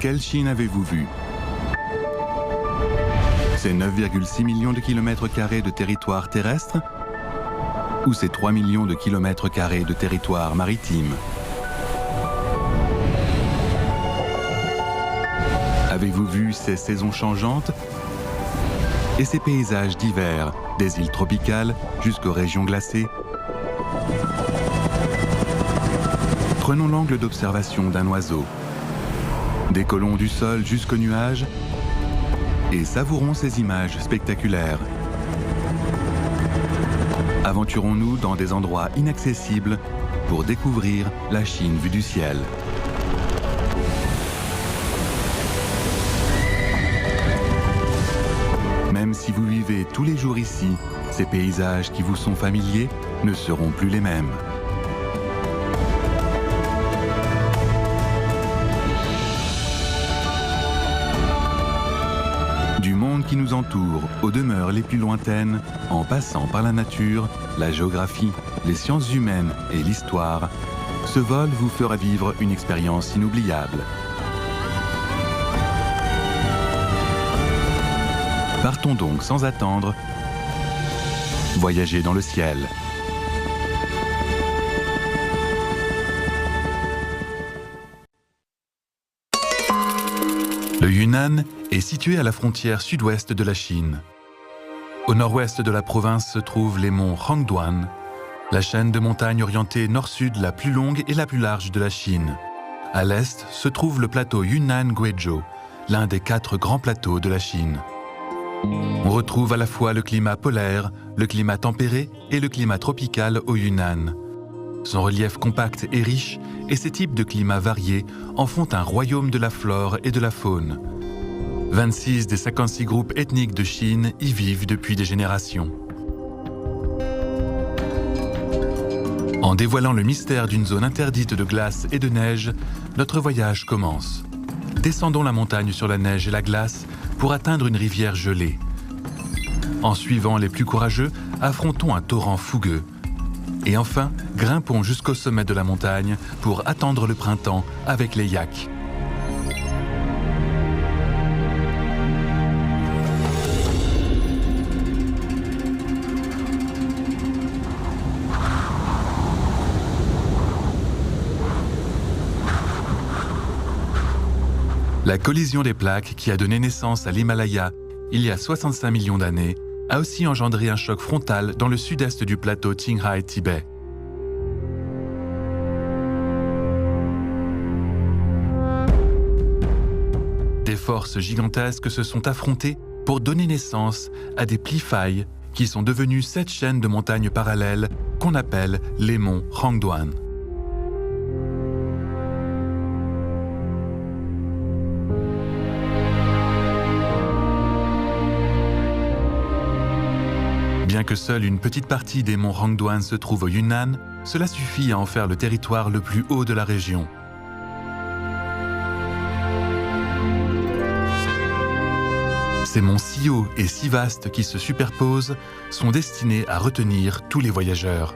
Quelle Chine avez-vous vu? Ces 9,6 millions de kilomètres carrés de territoire terrestre ou ces 3 millions de kilomètres carrés de territoire maritime? Avez-vous vu ces saisons changeantes et ces paysages divers, des îles tropicales jusqu'aux régions glacées? Prenons l'angle d'observation d'un oiseau. Décollons du sol jusqu'aux nuages et savourons ces images spectaculaires. Aventurons-nous dans des endroits inaccessibles pour découvrir la Chine vue du ciel. Même si vous vivez tous les jours ici, ces paysages qui vous sont familiers ne seront plus les mêmes. Du monde qui nous entoure, aux demeures les plus lointaines, en passant par la nature, la géographie, les sciences humaines et l'histoire, ce vol vous fera vivre une expérience inoubliable. Partons donc sans attendre, voyager dans le ciel. Le Yunnan est situé à la frontière sud-ouest de la Chine. Au nord-ouest de la province se trouvent les monts Hongduan, la chaîne de montagnes orientée nord-sud la plus longue et la plus large de la Chine. À l'est se trouve le plateau Yunnan-Guizhou, l'un des 4 grands plateaux de la Chine. On retrouve à la fois le climat polaire, le climat tempéré et le climat tropical au Yunnan. Son relief compact et riche et ses types de climats variés en font un royaume de la flore et de la faune. 26 des 56 groupes ethniques de Chine y vivent depuis des générations. En dévoilant le mystère d'une zone interdite de glace et de neige, notre voyage commence. Descendons la montagne sur la neige et la glace pour atteindre une rivière gelée. En suivant les plus courageux, affrontons un torrent fougueux. Et enfin, grimpons jusqu'au sommet de la montagne pour attendre le printemps avec les yaks. La collision des plaques qui a donné naissance à l'Himalaya il y a 65 millions d'années a aussi engendré un choc frontal dans le sud-est du plateau Qinghai-Tibet. Des forces gigantesques se sont affrontées pour donner naissance à des plis-failles qui sont devenus 7 chaînes de montagnes parallèles qu'on appelle les monts Hongduan. Bien que seule une petite partie des monts Hongduan se trouve au Yunnan, cela suffit à en faire le territoire le plus haut de la région. Ces monts si hauts et si vastes qui se superposent sont destinés à retenir tous les voyageurs.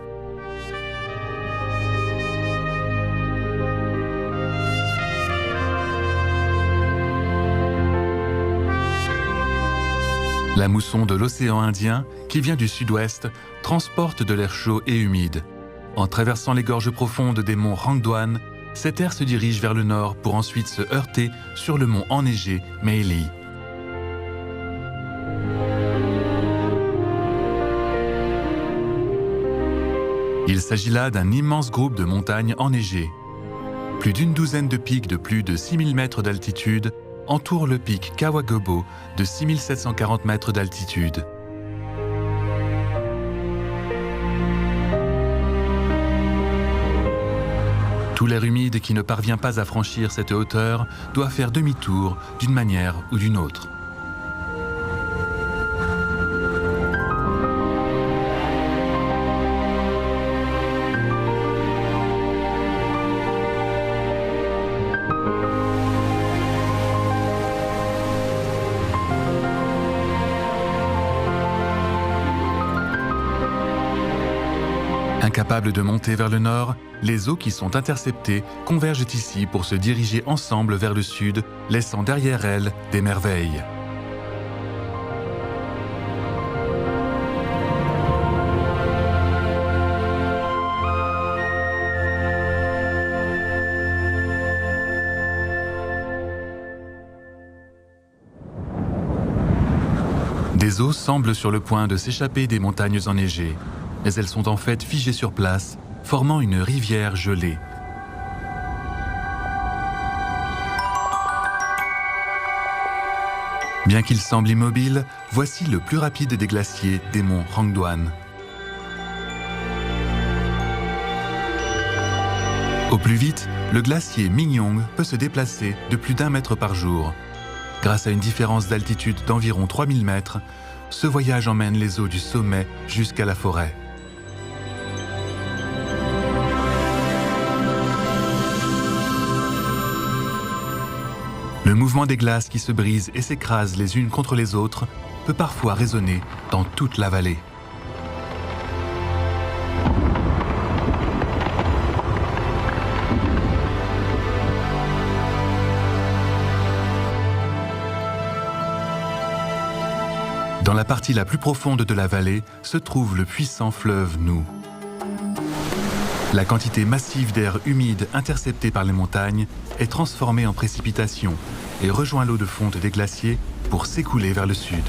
La mousson de l'océan Indien, qui vient du sud-ouest, transporte de l'air chaud et humide. En traversant les gorges profondes des monts Hongduan, cet air se dirige vers le nord pour ensuite se heurter sur le mont enneigé Meili. Il s'agit là d'un immense groupe de montagnes enneigées. Plus d'une douzaine de pics de plus de 6000 mètres d'altitude entoure le pic Kawagobo de 6740 mètres d'altitude. Tout l'air humide qui ne parvient pas à franchir cette hauteur doit faire demi-tour d'une manière ou d'une autre. Incapables de monter vers le nord, les eaux qui sont interceptées convergent ici pour se diriger ensemble vers le sud, laissant derrière elles des merveilles. Des eaux semblent sur le point de s'échapper des montagnes enneigées, mais elles sont en fait figées sur place, formant une rivière gelée. Bien qu'il semble immobile, voici le plus rapide des glaciers des monts Rangduan. Au plus vite, le glacier Mingyong peut se déplacer de plus d'1 mètre par jour. Grâce à une différence d'altitude d'environ 3000 mètres, ce voyage emmène les eaux du sommet jusqu'à la forêt. Le mouvement des glaces qui se brisent et s'écrasent les unes contre les autres peut parfois résonner dans toute la vallée. Dans la partie la plus profonde de la vallée se trouve le puissant fleuve Nu. La quantité massive d'air humide interceptée par les montagnes est transformée en précipitations et rejoint l'eau de fonte des glaciers pour s'écouler vers le sud.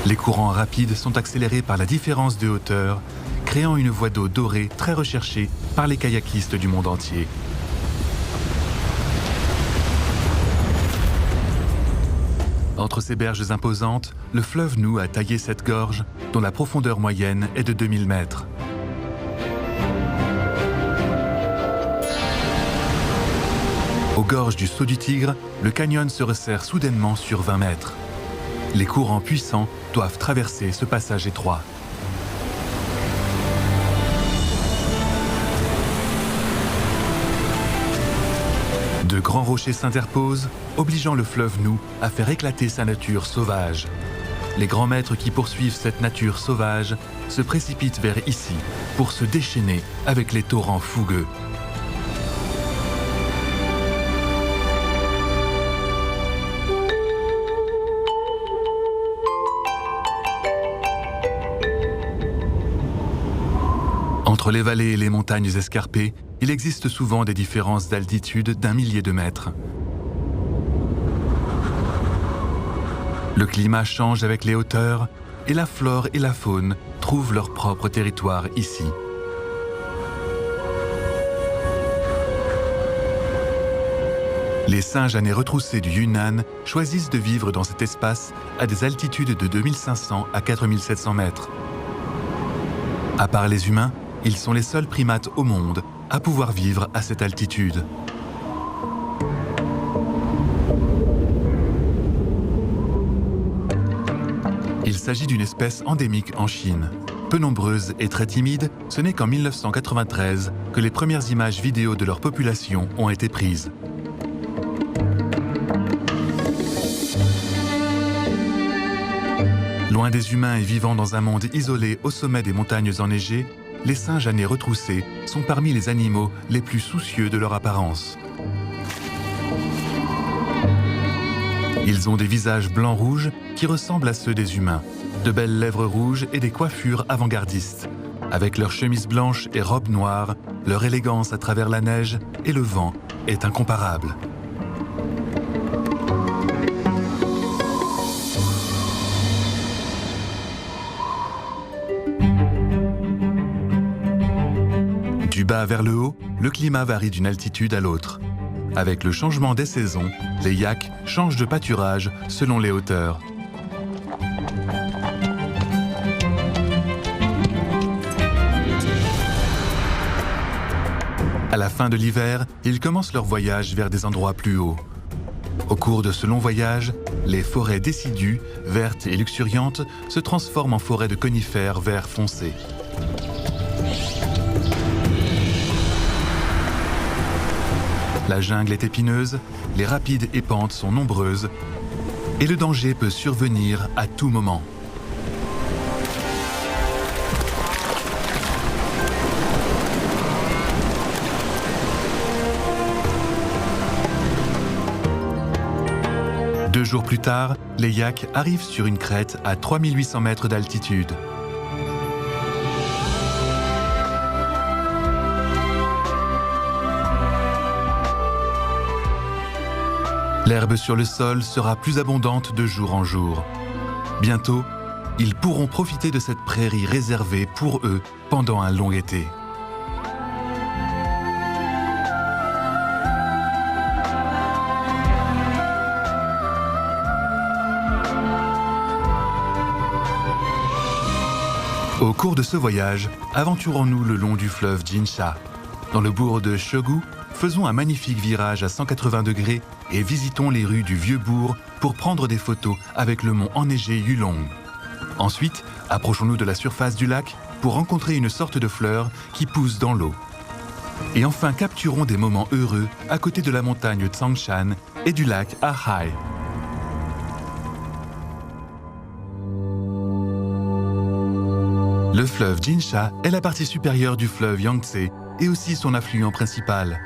Les courants rapides sont accélérés par la différence de hauteur, créant une voie d'eau dorée très recherchée par les kayakistes du monde entier. Entre ces berges imposantes, le fleuve Nu a taillé cette gorge, dont la profondeur moyenne est de 2000 mètres. Aux gorges du Saut du Tigre, le canyon se resserre soudainement sur 20 mètres. Les courants puissants doivent traverser ce passage étroit. De grands rochers s'interposent, obligeant le fleuve Nu à faire éclater sa nature sauvage. Les grands maîtres qui poursuivent cette nature sauvage se précipitent vers ici pour se déchaîner avec les torrents fougueux. Entre les vallées et les montagnes escarpées, il existe souvent des différences d'altitude d'1 millier de mètres. Le climat change avec les hauteurs et la flore et la faune trouvent leur propre territoire ici. Les singes à nez retroussés du Yunnan choisissent de vivre dans cet espace à des altitudes de 2500 à 4700 mètres. À part les humains, ils sont les seuls primates au monde à pouvoir vivre à cette altitude. Il s'agit d'une espèce endémique en Chine. Peu nombreuse et très timide, ce n'est qu'en 1993 que les premières images vidéo de leur population ont été prises. Loin des humains et vivant dans un monde isolé au sommet des montagnes enneigées, les singes à nez retroussés sont parmi les animaux les plus soucieux de leur apparence. Ils ont des visages blancs-rouges qui ressemblent à ceux des humains, de belles lèvres rouges et des coiffures avant-gardistes. Avec leurs chemises blanches et robes noires, leur élégance à travers la neige et le vent est incomparable. Du bas vers le haut, le climat varie d'une altitude à l'autre. Avec le changement des saisons, les yaks changent de pâturage selon les hauteurs. À la fin de l'hiver, ils commencent leur voyage vers des endroits plus hauts. Au cours de ce long voyage, les forêts décidues, vertes et luxuriantes, se transforment en forêts de conifères vert foncé. La jungle est épineuse, les rapides et pentes sont nombreuses, et le danger peut survenir à tout moment. 2 jours plus tard, les yaks arrivent sur une crête à 3800 mètres d'altitude. L'herbe sur le sol sera plus abondante de jour en jour. Bientôt, ils pourront profiter de cette prairie réservée pour eux pendant un long été. Au cours de ce voyage, aventurons-nous le long du fleuve Jinsha. Dans le bourg de Shogu, faisons un magnifique virage à 180 degrés et visitons les rues du vieux bourg pour prendre des photos avec le mont enneigé Yulong. Ensuite, approchons-nous de la surface du lac pour rencontrer une sorte de fleur qui pousse dans l'eau. Et enfin, capturons des moments heureux à côté de la montagne Tsangshan et du lac Ahai. Le fleuve Jinsha est la partie supérieure du fleuve Yangtze et aussi son affluent principal.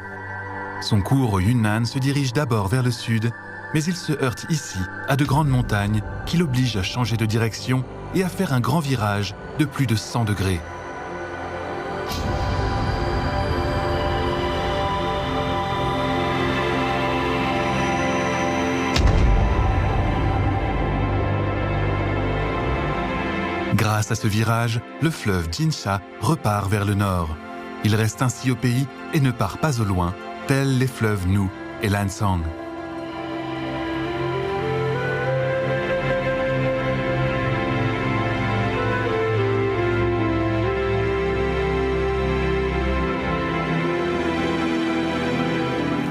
Son cours au Yunnan se dirige d'abord vers le sud, mais il se heurte ici à de grandes montagnes qui l'obligent à changer de direction et à faire un grand virage de plus de 100 degrés. Grâce à ce virage, le fleuve Jinsha repart vers le nord. Il reste ainsi au pays et ne part pas au loin, tels les fleuves Nu et Lansang.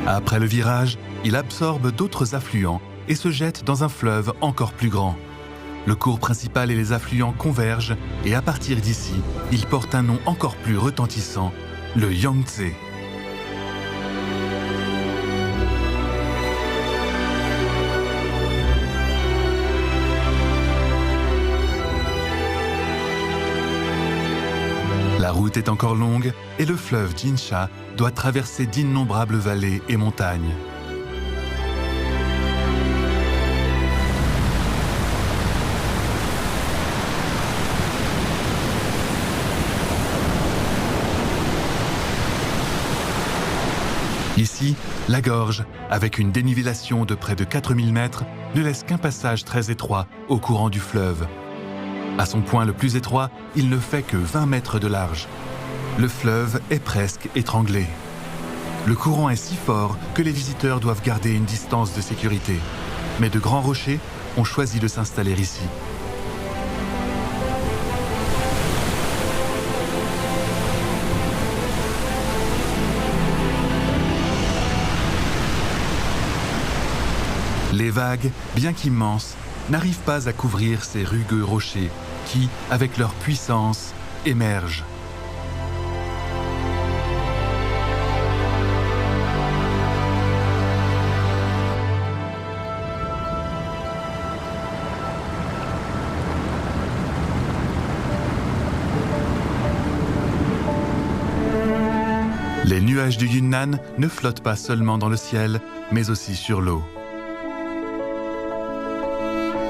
Après le virage, il absorbe d'autres affluents et se jette dans un fleuve encore plus grand. Le cours principal et les affluents convergent et à partir d'ici, il porte un nom encore plus retentissant, le Yangtze. La route est encore longue et le fleuve Jinsha doit traverser d'innombrables vallées et montagnes. Ici, la gorge, avec une dénivellation de près de 4000 mètres, ne laisse qu'un passage très étroit au courant du fleuve. À son point le plus étroit, il ne fait que 20 mètres de large. Le fleuve est presque étranglé. Le courant est si fort que les visiteurs doivent garder une distance de sécurité. Mais de grands rochers ont choisi de s'installer ici. Les vagues, bien qu'immenses, n'arrivent pas à couvrir ces rugueux rochers qui, avec leur puissance, émergent. Les nuages du Yunnan ne flottent pas seulement dans le ciel, mais aussi sur l'eau.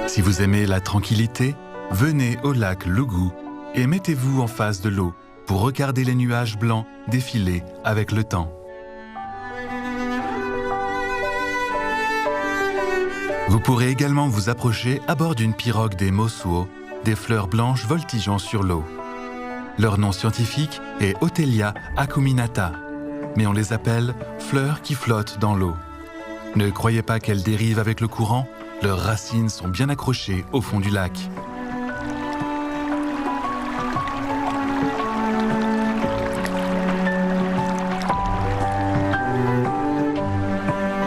Si vous aimez la tranquillité, venez au lac Lugu et mettez-vous en face de l'eau pour regarder les nuages blancs défiler avec le temps. Vous pourrez également vous approcher à bord d'une pirogue des Mosuo, des fleurs blanches voltigeant sur l'eau. Leur nom scientifique est Otelia acuminata, mais on les appelle fleurs qui flottent dans l'eau. Ne croyez pas qu'elles dérivent avec le courant, leurs racines sont bien accrochées au fond du lac.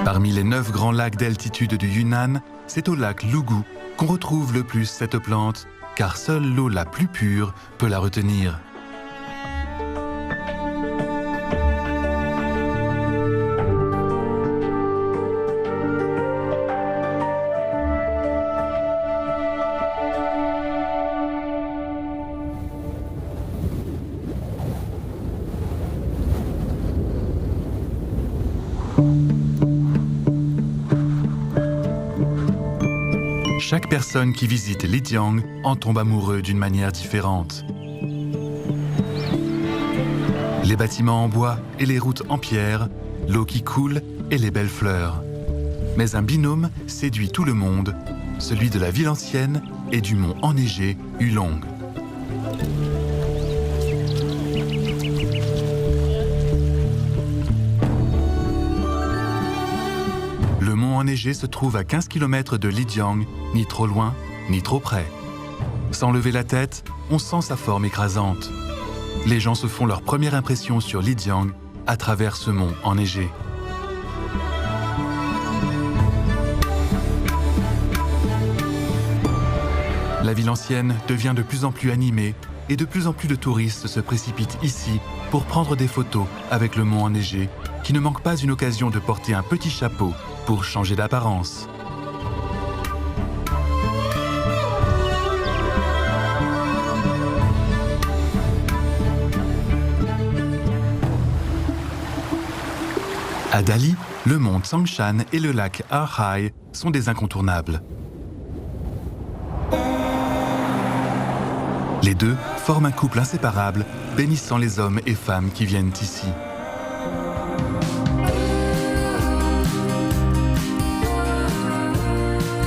Parmi les 9 grands lacs d'altitude du Yunnan, c'est au lac Lugu qu'on retrouve le plus cette plante, car seule l'eau la plus pure peut la retenir. Chaque personne qui visite Lijiang en tombe amoureux d'une manière différente. Les bâtiments en bois et les routes en pierre, l'eau qui coule et les belles fleurs. Mais un binôme séduit tout le monde, celui de la ville ancienne et du mont enneigé Hulong. Le mont enneigé se trouve à 15 km de Lijiang, ni trop loin, ni trop près. Sans lever la tête, on sent sa forme écrasante. Les gens se font leur première impression sur Lijiang à travers ce mont enneigé. La ville ancienne devient de plus en plus animée et de plus en plus de touristes se précipitent ici pour prendre des photos avec le mont enneigé qui ne manque pas une occasion de porter un petit chapeau pour changer d'apparence. À Dali, le mont Tsangshan et le lac Arhai sont des incontournables. Les deux forment un couple inséparable, bénissant les hommes et femmes qui viennent ici.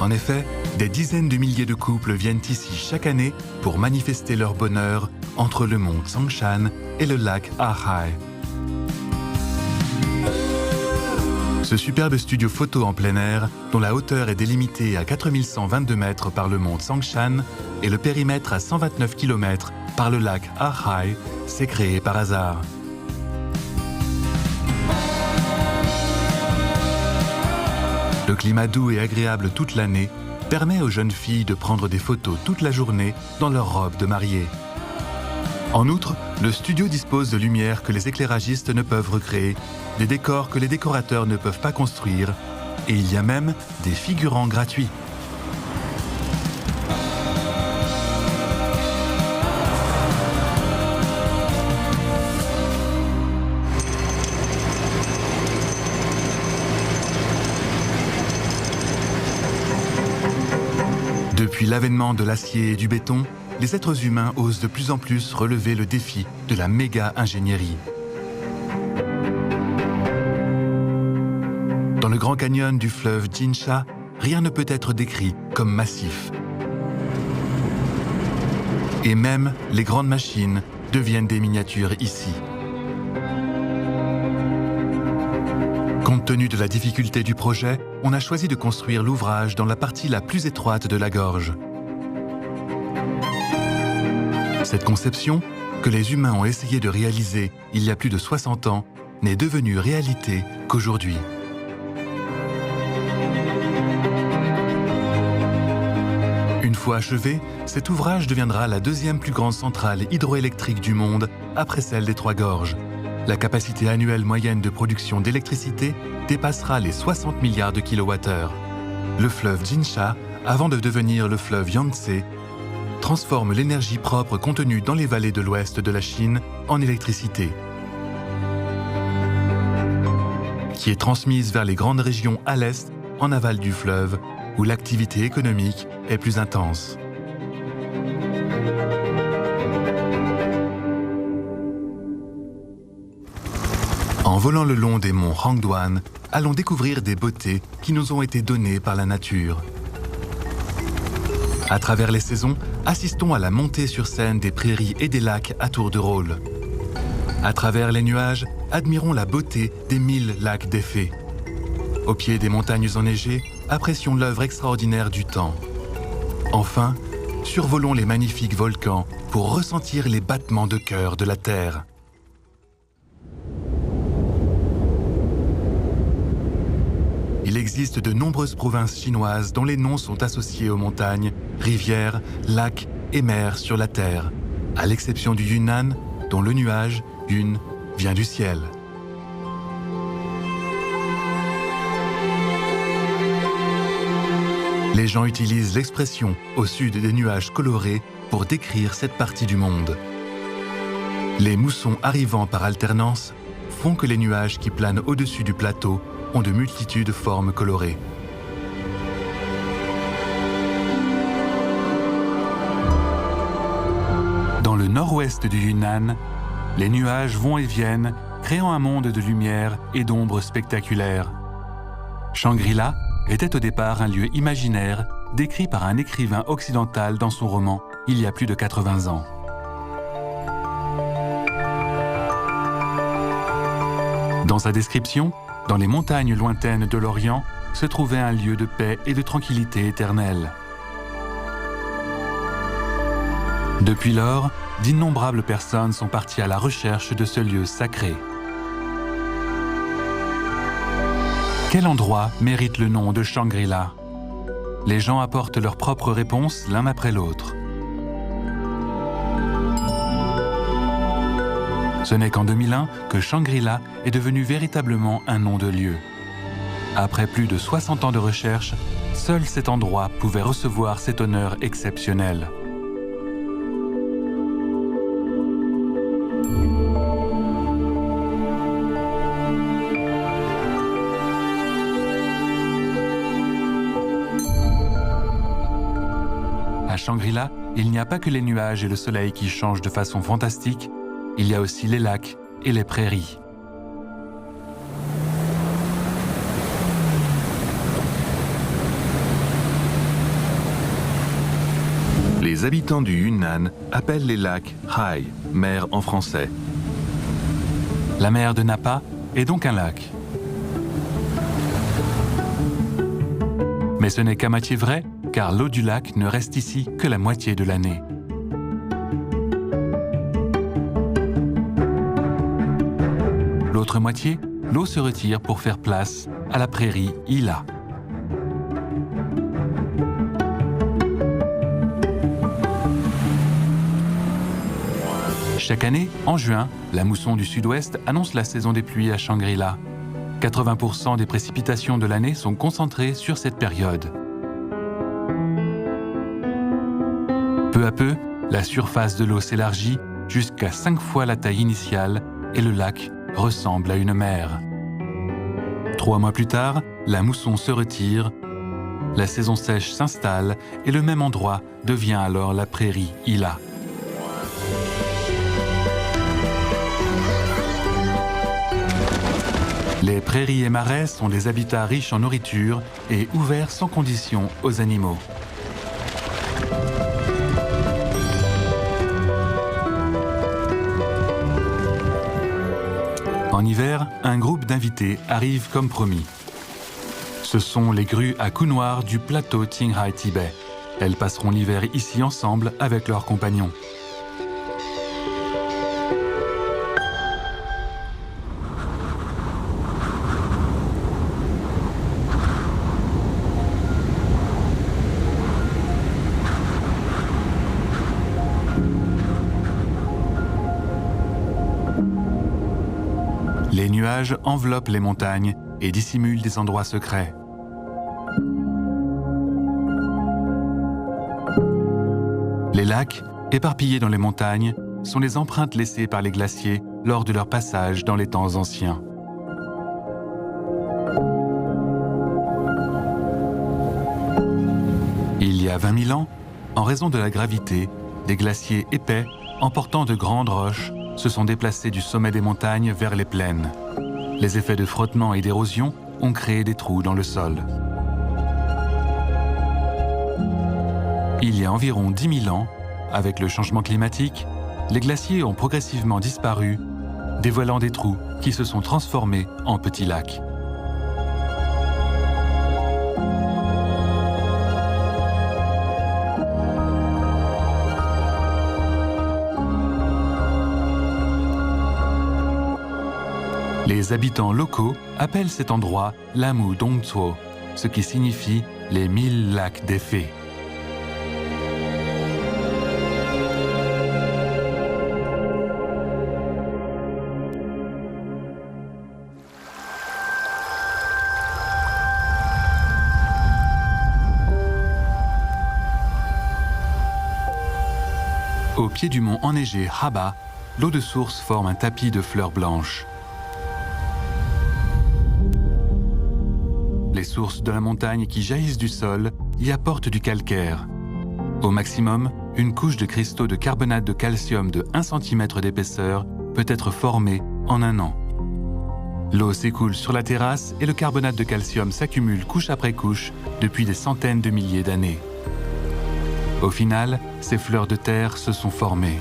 En effet, des dizaines de milliers de couples viennent ici chaque année pour manifester leur bonheur entre le mont Tsangshan et le lac Arhai. Ce superbe studio photo en plein air, dont la hauteur est délimitée à 4122 mètres par le mont Tsangshan et le périmètre à 129 km par le lac Arhai, s'est créé par hasard. Le climat doux et agréable toute l'année permet aux jeunes filles de prendre des photos toute la journée dans leur robe de mariée. En outre, le studio dispose de lumières que les éclairagistes ne peuvent recréer, des décors que les décorateurs ne peuvent pas construire, et il y a même des figurants gratuits. Depuis l'avènement de l'acier et du béton, les êtres humains osent de plus en plus relever le défi de la méga-ingénierie. Dans le grand canyon du fleuve Jinsha, rien ne peut être décrit comme massif. Et même les grandes machines deviennent des miniatures ici. Compte tenu de la difficulté du projet, on a choisi de construire l'ouvrage dans la partie la plus étroite de la gorge. Cette conception, que les humains ont essayé de réaliser il y a plus de 60 ans, n'est devenue réalité qu'aujourd'hui. Une fois achevé, cet ouvrage deviendra la deuxième plus grande centrale hydroélectrique du monde après celle des Trois Gorges. La capacité annuelle moyenne de production d'électricité dépassera les 60 milliards de kilowattheures. Le fleuve Jinsha, avant de devenir le fleuve Yangtze, transforme l'énergie propre contenue dans les vallées de l'ouest de la Chine en électricité, qui est transmise vers les grandes régions à l'est, en aval du fleuve, où l'activité économique est plus intense. En volant le long des monts Hangduan, allons découvrir des beautés qui nous ont été données par la nature. À travers les saisons, assistons à la montée sur scène des prairies et des lacs à tour de rôle. À travers les nuages, admirons la beauté des 1000 lacs des fées. Au pied des montagnes enneigées, apprécions l'œuvre extraordinaire du temps. Enfin, survolons les magnifiques volcans pour ressentir les battements de cœur de la Terre. Il existe de nombreuses provinces chinoises dont les noms sont associés aux montagnes, rivières, lacs et mers sur la Terre, à l'exception du Yunnan, dont le nuage, Yun, vient du ciel. Les gens utilisent l'expression « au sud des nuages colorés » pour décrire cette partie du monde. Les moussons arrivant par alternance font que les nuages qui planent au-dessus du plateau ont de multitudes de formes colorées. Dans le nord-ouest du Yunnan, les nuages vont et viennent, créant un monde de lumière et d'ombres spectaculaires. Shangri-La était au départ un lieu imaginaire décrit par un écrivain occidental dans son roman il y a plus de 80 ans. Dans sa description, dans les montagnes lointaines de l'Orient, se trouvait un lieu de paix et de tranquillité éternelle. Depuis lors, d'innombrables personnes sont parties à la recherche de ce lieu sacré. Quel endroit mérite le nom de Shangri-La? Les gens apportent leurs propres réponses l'un après l'autre. Ce n'est qu'en 2001 que Shangri-La est devenu véritablement un nom de lieu. Après plus de 60 ans de recherche, seul cet endroit pouvait recevoir cet honneur exceptionnel. À Shangri-La, il n'y a pas que les nuages et le soleil qui changent de façon fantastique, il y a aussi les lacs et les prairies. Les habitants du Yunnan appellent les lacs Hai, mer en français. La mer de Napa est donc un lac. Mais ce n'est qu'à moitié vrai, car l'eau du lac ne reste ici que la moitié de l'année. L'autre moitié, l'eau se retire pour faire place à la prairie Hila. Chaque année, en juin, la mousson du sud-ouest annonce la saison des pluies à Shangri-La. 80% des précipitations de l'année sont concentrées sur cette période. Peu à peu, la surface de l'eau s'élargit jusqu'à 5 fois la taille initiale et le lac ressemble à une mer. 3 mois plus tard, la mousson se retire, la saison sèche s'installe et le même endroit devient alors la prairie Hila. Les prairies et marais sont des habitats riches en nourriture et ouverts sans condition aux animaux. En hiver, un groupe d'invités arrive comme promis. Ce sont les grues à cou noir du plateau Qinghai-Tibet. Elles passeront l'hiver ici ensemble avec leurs compagnons. Les nuages enveloppent les montagnes et dissimulent des endroits secrets. Les lacs, éparpillés dans les montagnes, sont les empreintes laissées par les glaciers lors de leur passage dans les temps anciens. Il y a 20 000 ans, en raison de la gravité, des glaciers épais, emportant de grandes roches, se sont déplacés du sommet des montagnes vers les plaines. Les effets de frottement et d'érosion ont créé des trous dans le sol. Il y a environ 10 000 ans, avec le changement climatique, les glaciers ont progressivement disparu, dévoilant des trous qui se sont transformés en petits lacs. Les habitants locaux appellent cet endroit l'Amu Dongzuo, ce qui signifie les 1000 lacs des fées. Au pied du mont enneigé Haba, l'eau de source forme un tapis de fleurs blanches. Les sources de la montagne qui jaillissent du sol y apportent du calcaire. Au maximum, une couche de cristaux de carbonate de calcium de 1 cm d'épaisseur peut être formée en 1 an. L'eau s'écoule sur la terrasse et le carbonate de calcium s'accumule couche après couche depuis des centaines de milliers d'années. Au final, ces fleurs de terre se sont formées.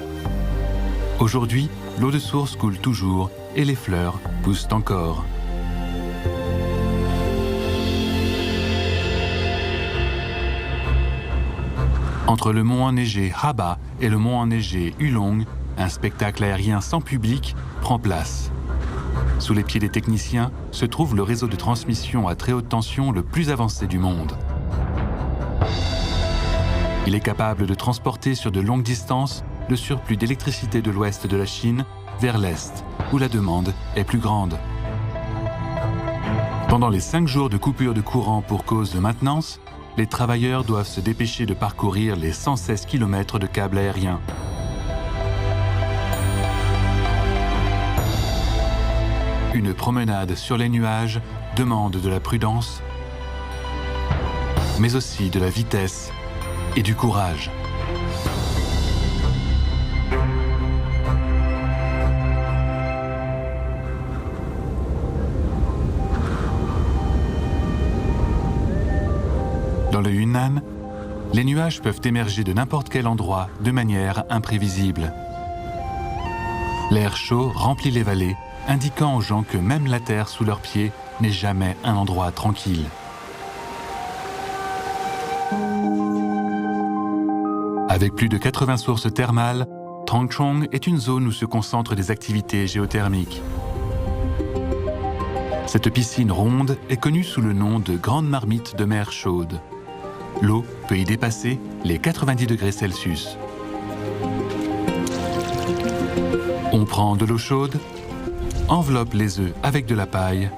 Aujourd'hui, l'eau de source coule toujours et les fleurs poussent encore. Entre le mont enneigé Haba et le mont enneigé Hulong, un spectacle aérien sans public prend place. Sous les pieds des techniciens se trouve le réseau de transmission à très haute tension le plus avancé du monde. Il est capable de transporter sur de longues distances le surplus d'électricité de l'ouest de la Chine vers l'est, où la demande est plus grande. Pendant les 5 jours de coupure de courant pour cause de maintenance, les travailleurs doivent se dépêcher de parcourir les 116 km de câbles aériens. Une promenade sur les nuages demande de la prudence, mais aussi de la vitesse et du courage. Dans le Yunnan, les nuages peuvent émerger de n'importe quel endroit de manière imprévisible. L'air chaud remplit les vallées, indiquant aux gens que même la terre sous leurs pieds n'est jamais un endroit tranquille. Avec plus de 80 sources thermales, Tangchong est une zone où se concentrent des activités géothermiques. Cette piscine ronde est connue sous le nom de Grande Marmite de mer chaude. L'eau peut y dépasser les 90 degrés Celsius. On prend de l'eau chaude, enveloppe les œufs avec de la paille,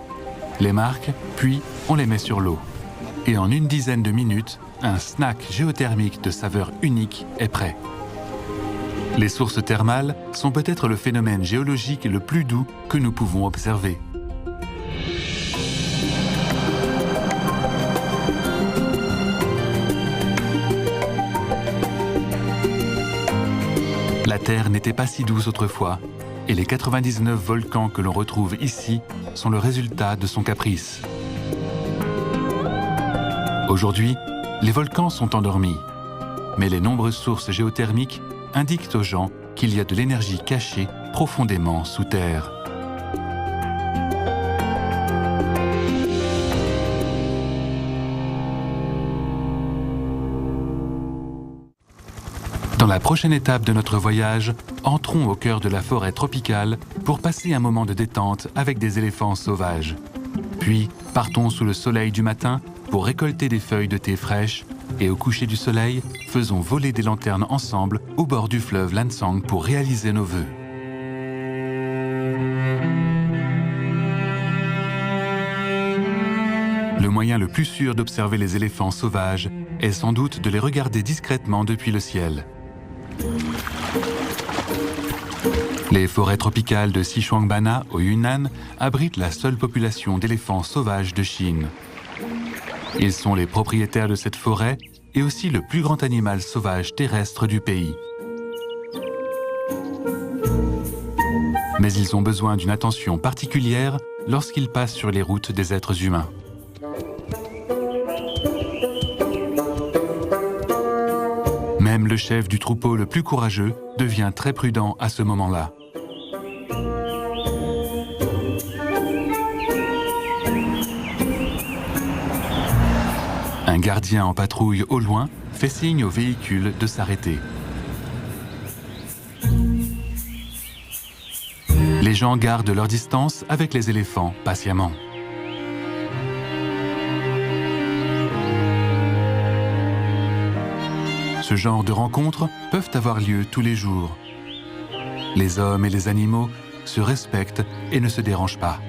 les marque, puis on les met sur l'eau. Et en une dizaine de minutes, un snack géothermique de saveur unique est prêt. Les sources thermales sont peut-être le phénomène géologique le plus doux que nous pouvons observer. La Terre n'était pas si douce autrefois, et les 99 volcans que l'on retrouve ici sont le résultat de son caprice. Aujourd'hui, les volcans sont endormis, mais les nombreuses sources géothermiques indiquent aux gens qu'il y a de l'énergie cachée profondément sous terre. Dans la prochaine étape de notre voyage, entrons au cœur de la forêt tropicale pour passer un moment de détente avec des éléphants sauvages. Puis, partons sous le soleil du matin pour récolter des feuilles de thé fraîches et au coucher du soleil, faisons voler des lanternes ensemble au bord du fleuve Lansang pour réaliser nos vœux. Le moyen le plus sûr d'observer les éléphants sauvages est sans doute de les regarder discrètement depuis le ciel. Les forêts tropicales de Xishuangbanna au Yunnan abritent la seule population d'éléphants sauvages de Chine. Ils sont les propriétaires de cette forêt et aussi le plus grand animal sauvage terrestre du pays. Mais ils ont besoin d'une attention particulière lorsqu'ils passent sur les routes des êtres humains. Même le chef du troupeau le plus courageux devient très prudent à ce moment-là. Un gardien en patrouille au loin fait signe au véhicule de s'arrêter. Les gens gardent leur distance avec les éléphants patiemment. Ce genre de rencontres peuvent avoir lieu tous les jours. Les hommes et les animaux se respectent et ne se dérangent pas.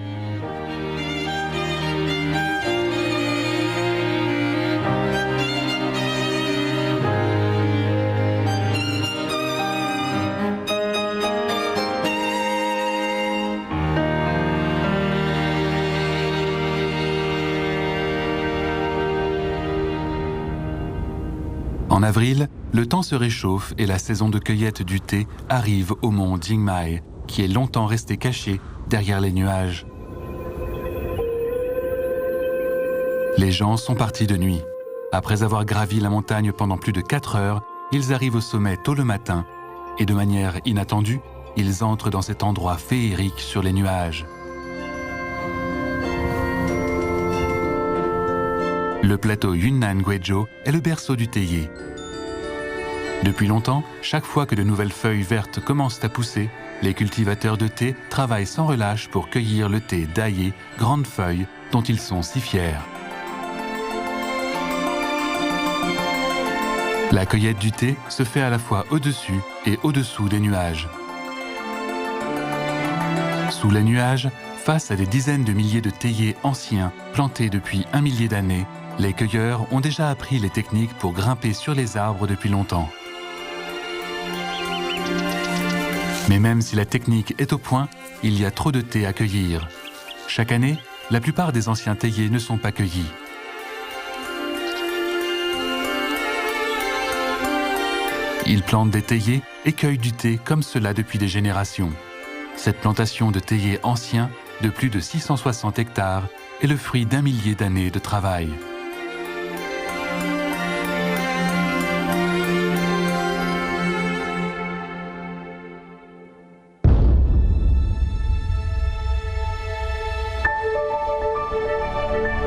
En avril, le temps se réchauffe et la saison de cueillette du thé arrive au mont Jingmai, qui est longtemps resté caché derrière les nuages. Les gens sont partis de nuit. Après avoir gravi la montagne pendant plus de 4 heures, ils arrivent au sommet tôt le matin et de manière inattendue, ils entrent dans cet endroit féerique sur les nuages. Le plateau Yunnan Guizhou est le berceau du théier. Depuis longtemps, chaque fois que de nouvelles feuilles vertes commencent à pousser, les cultivateurs de thé travaillent sans relâche pour cueillir le thé Dayé, grande feuille, dont ils sont si fiers. La cueillette du thé se fait à la fois au-dessus et au-dessous des nuages. Sous les nuages, face à des dizaines de milliers de théiers anciens plantés depuis 1 millier d'années, les cueilleurs ont déjà appris les techniques pour grimper sur les arbres depuis longtemps. Mais même si la technique est au point, il y a trop de thé à cueillir. Chaque année, la plupart des anciens théiers ne sont pas cueillis. Ils plantent des théiers et cueillent du thé comme cela depuis des générations. Cette plantation de théiers anciens, de plus de 660 hectares, est le fruit d'1 millier d'années de travail.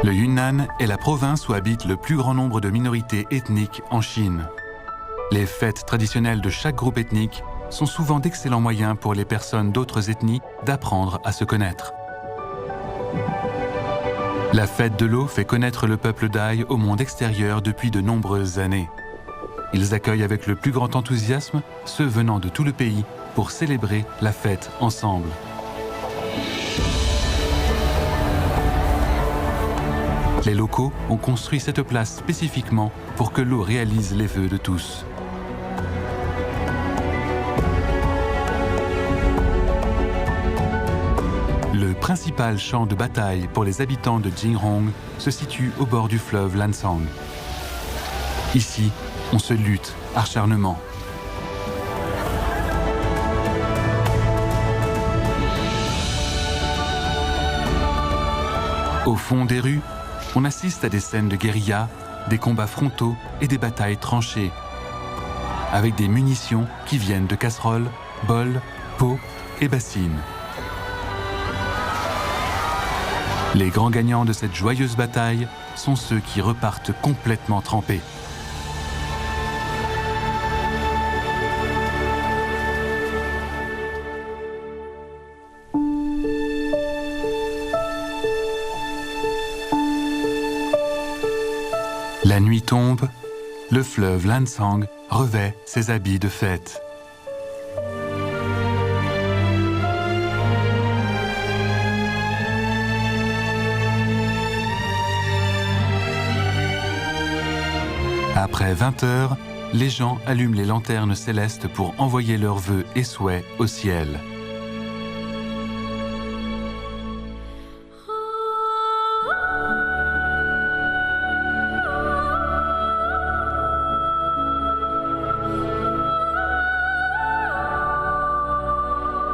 Le Yunnan est la province où habite le plus grand nombre de minorités ethniques en Chine. Les fêtes traditionnelles de chaque groupe ethnique sont souvent d'excellents moyens pour les personnes d'autres ethnies d'apprendre à se connaître. La fête de l'eau fait connaître le peuple Dai au monde extérieur depuis de nombreuses années. Ils accueillent avec le plus grand enthousiasme ceux venant de tout le pays pour célébrer la fête ensemble. Les locaux ont construit cette place spécifiquement pour que l'eau réalise les vœux de tous. Le principal champ de bataille pour les habitants de Jinghong se situe au bord du fleuve Lansang. Ici, on se lutte acharnement. Au fond des rues, on assiste à des scènes de guérilla, des combats frontaux et des batailles tranchées, avec des munitions qui viennent de casseroles, bols, pots et bassines. Les grands gagnants de cette joyeuse bataille sont ceux qui repartent complètement trempés. La nuit tombe, le fleuve Lansang revêt ses habits de fête. Après 20 heures, les gens allument les lanternes célestes pour envoyer leurs vœux et souhaits au ciel.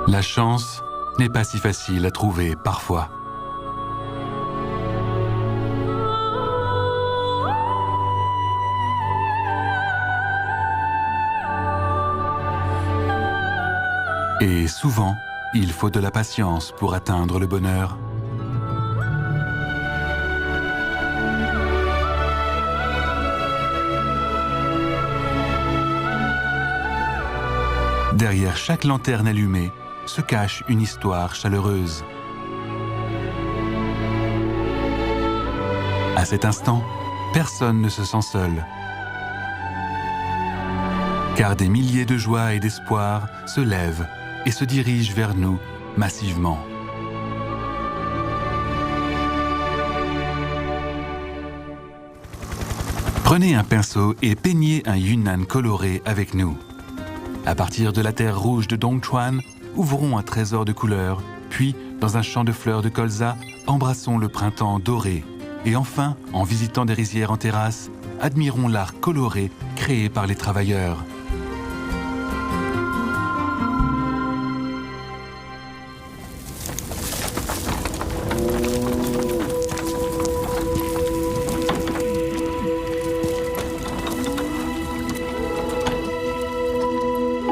La chance n'est pas si facile à trouver parfois. Et souvent, il faut de la patience pour atteindre le bonheur. Derrière chaque lanterne allumée se cache une histoire chaleureuse. À cet instant, personne ne se sent seul. Car des milliers de joies et d'espoir se lèvent et se dirigent vers nous massivement. Prenez un pinceau et peignez un Yunnan coloré avec nous. À partir de la terre rouge de Dongchuan, ouvrons un trésor de couleurs, puis, dans un champ de fleurs de colza, embrassons le printemps doré, Et enfin, en visitant des rizières en terrasse, admirons l'art coloré créé par les travailleurs.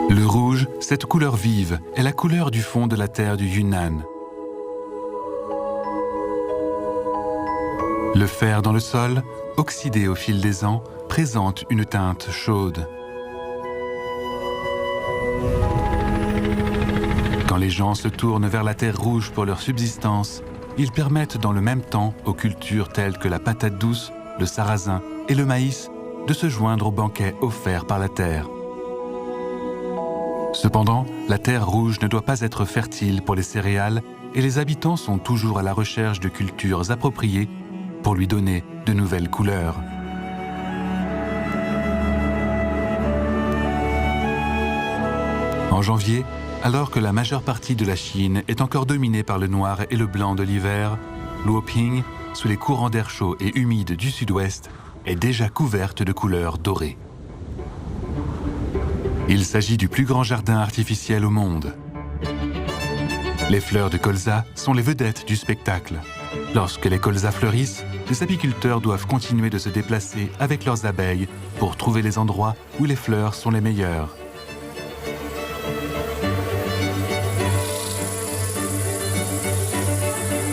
Le rouge, cette couleur vive, est la couleur du fond de la terre du Yunnan. Le fer dans le sol, oxydé au fil des ans, présente une teinte chaude. Quand les gens se tournent vers la terre rouge pour leur subsistance, ils permettent dans le même temps aux cultures telles que la patate douce, le sarrasin et le maïs de se joindre aux banquets offerts par la terre. Cependant, la terre rouge ne doit pas être fertile pour les céréales et les habitants sont toujours à la recherche de cultures appropriées pour lui donner de nouvelles couleurs. En janvier, alors que la majeure partie de la Chine est encore dominée par le noir et le blanc de l'hiver, Luoping, sous les courants d'air chaud et humide du sud-ouest, est déjà couverte de couleurs dorées. Il s'agit du plus grand jardin artificiel au monde. Les fleurs de colza sont les vedettes du spectacle. Lorsque les colzas fleurissent, les apiculteurs doivent continuer de se déplacer avec leurs abeilles pour trouver les endroits où les fleurs sont les meilleures.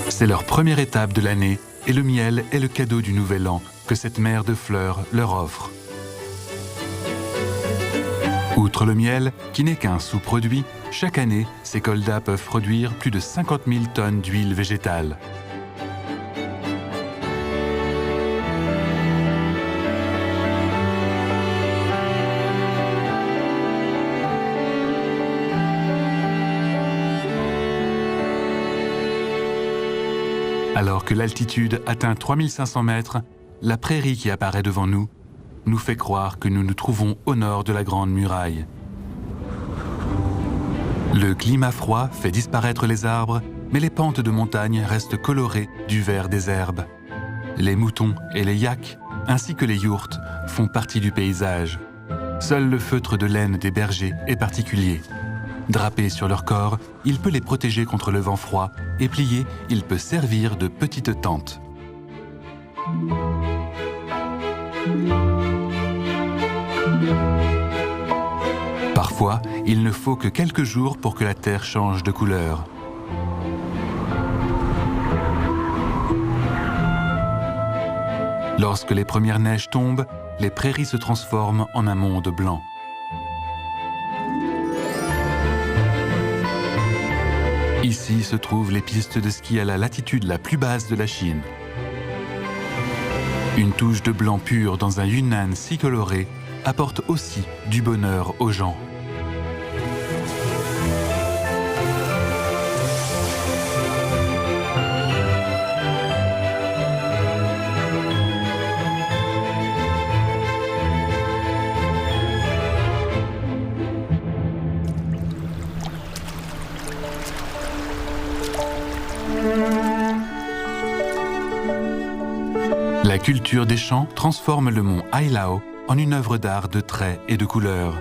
C'est leur première étape de l'année et le miel est le cadeau du nouvel an que cette mer de fleurs leur offre. Outre le miel, qui n'est qu'un sous-produit, chaque année, ces colzas peuvent produire plus de 50 000 tonnes d'huile végétale. Alors que l'altitude atteint 3500 mètres, la prairie qui apparaît devant nous nous fait croire que nous nous trouvons au nord de la Grande Muraille. Le climat froid fait disparaître les arbres, mais les pentes de montagne restent colorées du vert des herbes. Les moutons et les yaks, ainsi que les yourtes, font partie du paysage. Seul le feutre de laine des bergers est particulier. Drapé sur leur corps, il peut les protéger contre le vent froid et plié, il peut servir de petite tente. Parfois, il ne faut que quelques jours pour que la terre change de couleur. Lorsque les premières neiges tombent, les prairies se transforment en un monde blanc. Ici se trouvent les pistes de ski à la latitude la plus basse de la Chine. Une touche de blanc pur dans un Yunnan si coloré apporte aussi du bonheur aux gens. La culture des champs transforme le mont Ailao en une œuvre d'art de traits et de couleurs.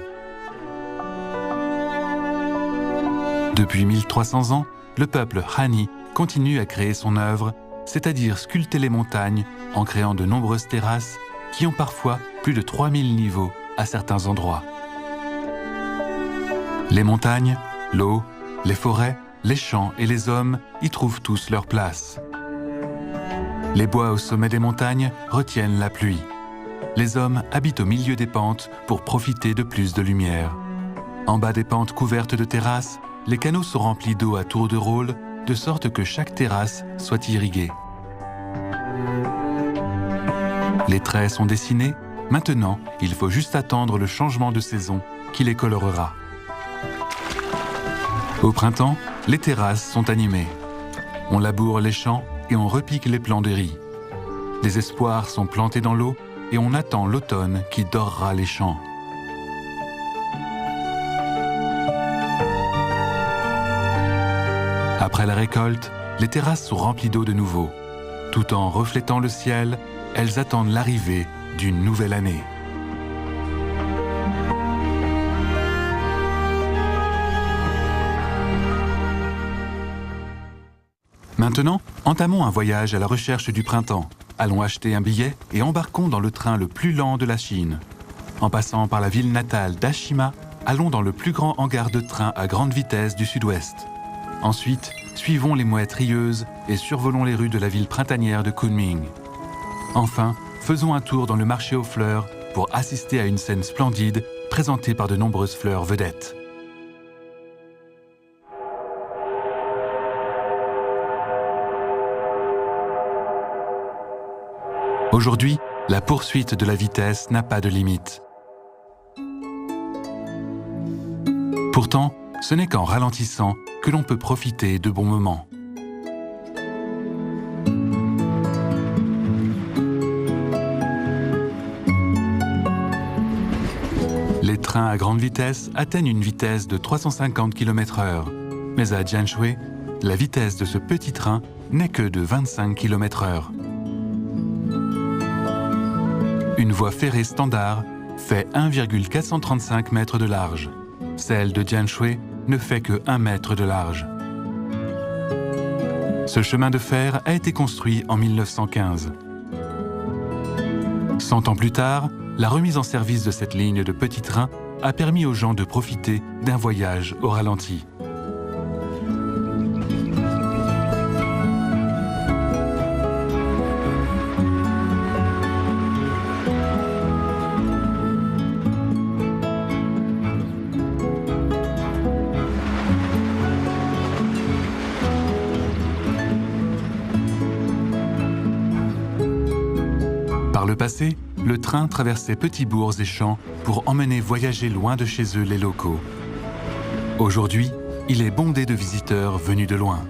Depuis 1300 ans, le peuple Hani continue à créer son œuvre, c'est-à-dire sculpter les montagnes en créant de nombreuses terrasses qui ont parfois plus de 3000 niveaux à certains endroits. Les montagnes, l'eau, les forêts, les champs et les hommes y trouvent tous leur place. Les bois au sommet des montagnes retiennent la pluie. Les hommes habitent au milieu des pentes pour profiter de plus de lumière. En bas des pentes couvertes de terrasses, les canaux sont remplis d'eau à tour de rôle, de sorte que chaque terrasse soit irriguée. Les traits sont dessinés. Maintenant, il faut juste attendre le changement de saison qui les colorera. Au printemps, les terrasses sont animées. On laboure les champs et on repique les plants de riz. Des espoirs sont plantés dans l'eau et on attend l'automne qui dorera les champs. Après la récolte, les terrasses sont remplies d'eau de nouveau. Tout en reflétant le ciel, elles attendent l'arrivée d'une nouvelle année. Maintenant, entamons un voyage à la recherche du printemps. Allons acheter un billet et embarquons dans le train le plus lent de la Chine. En passant par la ville natale d'Ashima, allons dans le plus grand hangar de train à grande vitesse du sud-ouest. Ensuite, suivons les mouettes rieuses et survolons les rues de la ville printanière de Kunming. Enfin, faisons un tour dans le marché aux fleurs pour assister à une scène splendide présentée par de nombreuses fleurs vedettes. Aujourd'hui, la poursuite de la vitesse n'a pas de limite. Pourtant, ce n'est qu'en ralentissant que l'on peut profiter de bons moments. Les trains à grande vitesse atteignent une vitesse de 350 km/h, mais à Jianshui, la vitesse de ce petit train n'est que de 25 km/h. Une voie ferrée standard fait 1,435 mètres de large. Celle de Jianshui ne fait que 1 mètre de large. Ce chemin de fer a été construit en 1915. 100 ans plus tard, la remise en service de cette ligne de petits trains a permis aux gens de profiter d'un voyage au ralenti. Par le passé, le train traversait petits bourgs et champs pour emmener voyager loin de chez eux les locaux. Aujourd'hui, il est bondé de visiteurs venus de loin.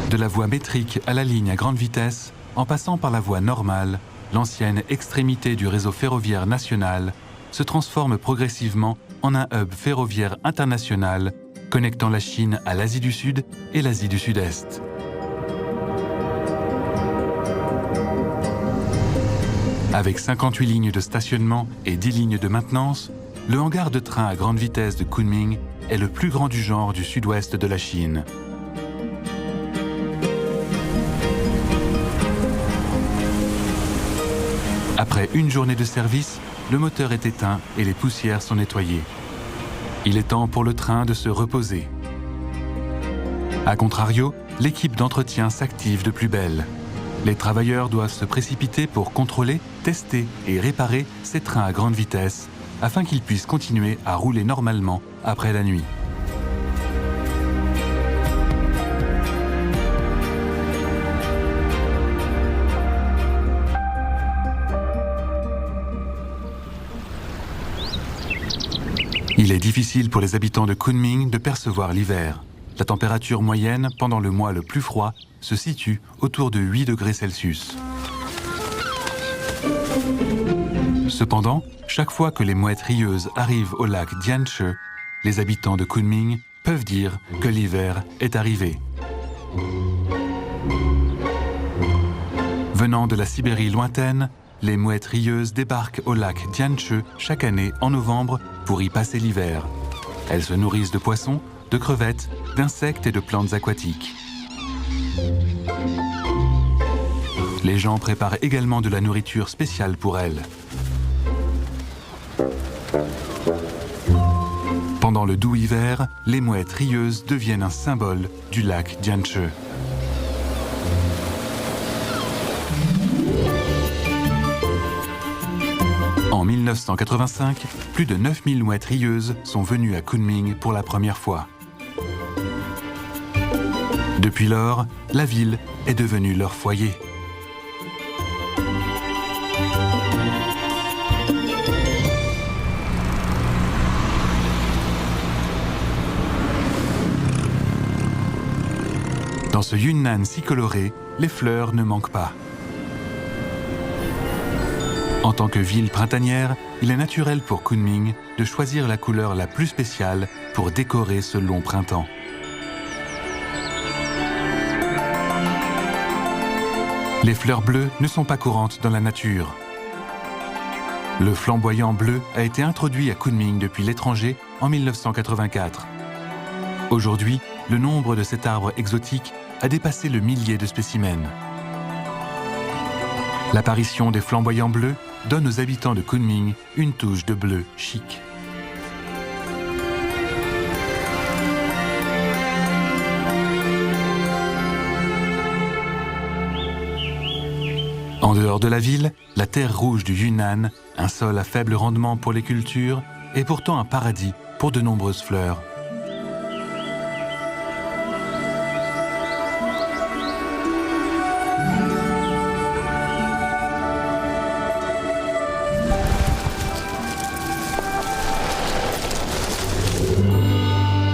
De la voie métrique à la ligne à grande vitesse, en passant par la voie normale, l'ancienne extrémité du réseau ferroviaire national se transforme progressivement en un hub ferroviaire international connectant la Chine à l'Asie du Sud et l'Asie du Sud-Est. Avec 58 lignes de stationnement et 10 lignes de maintenance, le hangar de train à grande vitesse de Kunming est le plus grand du genre du sud-ouest de la Chine. Après une journée de service, le moteur est éteint et les poussières sont nettoyées. Il est temps pour le train de se reposer. A contrario, l'équipe d'entretien s'active de plus belle. Les travailleurs doivent se précipiter pour contrôler, tester et réparer ces trains à grande vitesse afin qu'ils puissent continuer à rouler normalement après la nuit. Il est difficile pour les habitants de Kunming de percevoir l'hiver. La température moyenne pendant le mois le plus froid se situe autour de 8 degrés Celsius. Cependant, chaque fois que les mouettes rieuses arrivent au lac Jianshe, les habitants de Kunming peuvent dire que l'hiver est arrivé. Venant de la Sibérie lointaine, les mouettes rieuses débarquent au lac Jianshe chaque année en novembre pour y passer l'hiver. Elles se nourrissent de poissons, de crevettes, d'insectes et de plantes aquatiques. Les gens préparent également de la nourriture spéciale pour elles. Pendant le doux hiver, les mouettes rieuses deviennent un symbole du lac Jianshe. En 1985, plus de 9000 mouettes rieuses sont venues à Kunming pour la première fois. Depuis lors, la ville est devenue leur foyer. Dans ce Yunnan si coloré, les fleurs ne manquent pas. En tant que ville printanière, il est naturel pour Kunming de choisir la couleur la plus spéciale pour décorer ce long printemps. Les fleurs bleues ne sont pas courantes dans la nature. Le flamboyant bleu a été introduit à Kunming depuis l'étranger en 1984. Aujourd'hui, le nombre de cet arbre exotique a dépassé le millier de spécimens. L'apparition des flamboyants bleus donne aux habitants de Kunming une touche de bleu chic. En dehors de la ville, la terre rouge du Yunnan, un sol à faible rendement pour les cultures, est pourtant un paradis pour de nombreuses fleurs.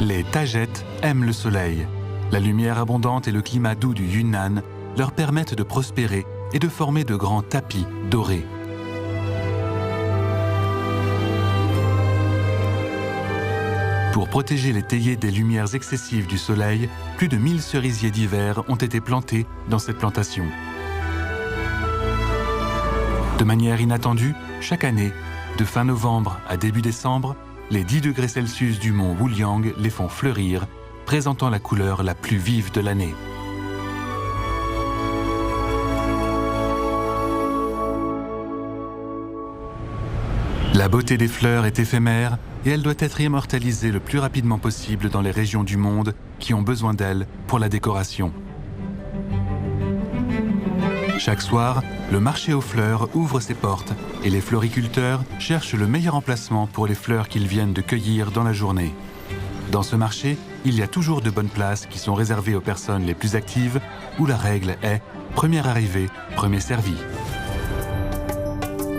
Les Tagettes aiment le soleil. La lumière abondante et le climat doux du Yunnan leur permettent de prospérer et de former de grands tapis dorés. Pour protéger les théiers des lumières excessives du soleil, plus de 1000 cerisiers d'hiver ont été plantés dans cette plantation. De manière inattendue, chaque année, de fin novembre à début décembre, les 10 degrés Celsius du mont Wuliang les font fleurir, présentant la couleur la plus vive de l'année. La beauté des fleurs est éphémère et elle doit être immortalisée le plus rapidement possible dans les régions du monde qui ont besoin d'elle pour la décoration. Chaque soir, le marché aux fleurs ouvre ses portes et les floriculteurs cherchent le meilleur emplacement pour les fleurs qu'ils viennent de cueillir dans la journée. Dans ce marché, il y a toujours de bonnes places qui sont réservées aux personnes les plus actives où la règle est « premier arrivé, premier servi ».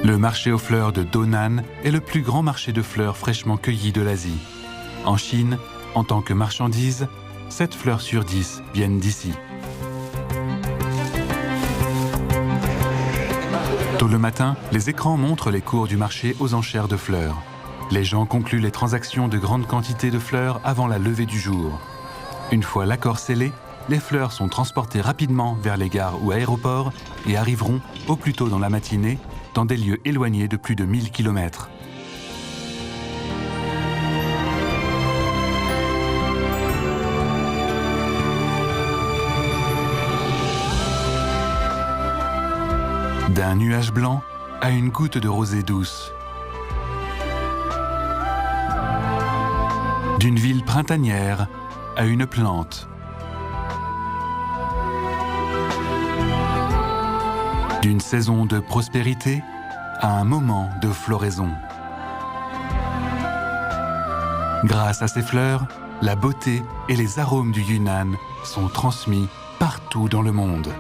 Le marché aux fleurs de Donan est le plus grand marché de fleurs fraîchement cueillies de l'Asie. En Chine, en tant que marchandise, 7 fleurs sur 10 viennent d'ici. Tôt le matin, les écrans montrent les cours du marché aux enchères de fleurs. Les gens concluent les transactions de grandes quantités de fleurs avant la levée du jour. Une fois l'accord scellé, les fleurs sont transportées rapidement vers les gares ou aéroports et arriveront, au plus tôt dans la matinée, dans des lieux éloignés de plus de 1000 km. D'un nuage blanc à une goutte de rosée douce. D'une ville printanière à une plante. D'une saison de prospérité à un moment de floraison. Grâce à ces fleurs, la beauté et les arômes du Yunnan sont transmis partout dans le monde.